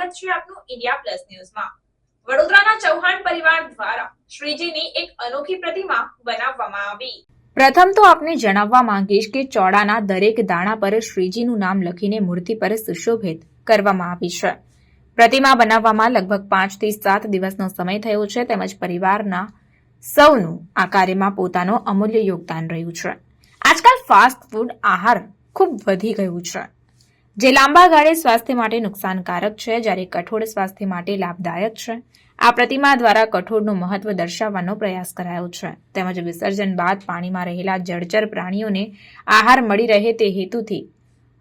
સ્વાગત છે આપનું ઇન્ડિયા પ્લસ ન્યૂઝમાં। વડોદરાના ચૌહાણ પરિવાર દ્વારા શ્રીજીની એક અનોખી પ્રતિમા બનાવવામાં આવી। પ્રથમ તો આપને જણાવવા માંગીશ કે ચોળાના દરેક દાણા પર શ્રીજીનું નામ લખીને મૂર્તિ પર સુશોભિત કરવામાં આવી છે। પ્રતિમા બનાવવામાં લગભગ 5 થી 7 દિવસનો સમય થયો છે, તેમજ પરિવારના સૌનું આ કાર્યમાં પોતાનો અમૂલ્ય યોગદાન રહ્યું છે। આજકાલ ફાસ્ટ ફૂડ આહાર ખૂબ વધી ગયું છે, જે લાંબા ગાળે સ્વાસ્થ્ય માટે નુકસાનકારક છે, જ્યારે કઠોળ સ્વાસ્થ્ય માટે લાભદાયક છે। આ પ્રતિમા દ્વારા કઠોળનું મહત્વ દર્શાવવાનો પ્રયાસ કરાયો છે, તેમજ વિસર્જન બાદ પાણીમાં રહેલા જળચર પ્રાણીઓને આહાર મળી રહે તે હેતુથી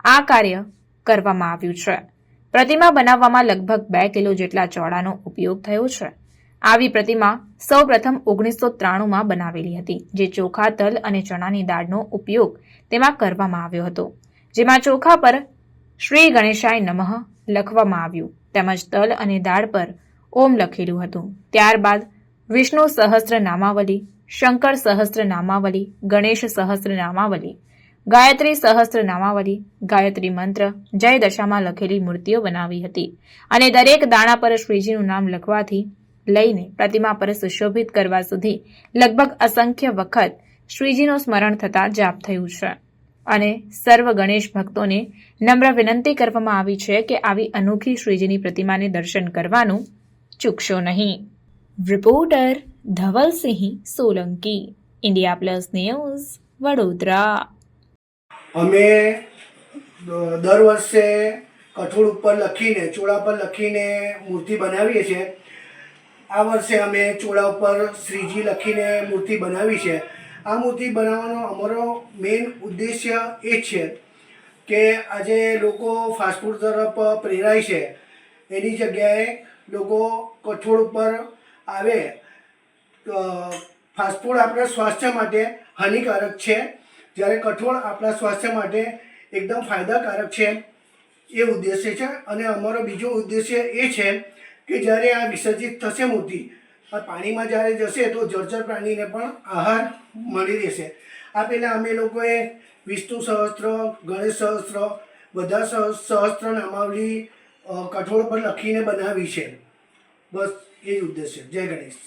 આ કાર્ય કરવામાં આવ્યું છે। પ્રતિમા બનાવવામાં લગભગ 2 કિલો જેટલા ચોળાનો ઉપયોગ થયો છે। આવી પ્રતિમા સૌપ્રથમ 1993માં બનાવેલી હતી, જે ચોખા, તલ અને ચણાની દાળનો ઉપયોગ તેમાં કરવામાં આવ્યો હતો, જેમાં ચોખા પર શ્રી ગણેશાય નમઃ લખવામાં આવ્યું, તેમજ તલ અને દાળ પર ઓમ લખેલું હતું। ત્યારબાદ વિષ્ણુ સહસ્ત્ર નામાવલી, શંકર સહસ્ત્ર નામાવલી, ગણેશ સહસ્ત્ર નામાવલી, ગાયત્રી સહસ્ત્ર નામાવલી, ગાયત્રી મંત્ર, જય દશામાં લખેલી મૂર્તિઓ બનાવી હતી, અને દરેક દાણા પર શ્રીજીનું નામ લખવાથી લઈને પ્રતિમા પર સુશોભિત કરવા સુધી લગભગ અસંખ્ય વખત શ્રીજીનું સ્મરણ થતા જાપ થયું છે। અને સર્વ ગણેશ ભક્તોને નમ્ર વિનંતી કરવામાં આવી છે કે આવી અનોખી શ્રીજીની પ્રતિમાને દર્શન કરવાનું ચૂકશો નહીં। Reporter Dhavalsinh Solanki, India plus news, Vadodara. અમે દર વર્ષે કઠોળ ઉપર લખીને, ચોળા પર લખીને મૂર્તિ બનાવીએ છીએ। આ વર્ષે અમે ચોળા ઉપર શ્રીજી લખીને મૂર્તિ બનાવી છે। આ મૂર્તિ બનાવવાનો અમારો મેઇન ઉદ્દેશ્ય એ છે કે આજે લોકો ફાસ્ટફૂડ તરફ પ્રેરાય છે, એની જગ્યાએ લોકો કઠોળ ઉપર આવે। ફાસ્ટફૂડ આપણા સ્વાસ્થ્ય માટે હાનિકારક છે, જ્યારે કઠોળ આપણા સ્વાસ્થ્ય માટે એકદમ ફાયદાકારક છે, એ ઉદ્દેશ્ય છે। અને અમારો બીજો ઉદ્દેશ્ય એ છે કે જ્યારે આ વિસર્જિત થશે મૂર્તિ, પાણીમાં જ્યારે જશે તો જળચર પ્રાણીને પણ આહાર મળી રહેશે। આ પહેલાં અમે લોકોએ વિષ્ણુ સહસ્ત્ર, ગણેશ સહસ્ત્ર, બધા સહસ્ત્ર નામાવલી કઠોળ પર લખીને બનાવી છે। બસ એ જ ઉદ્દેશ્ય। જય ગણેશ।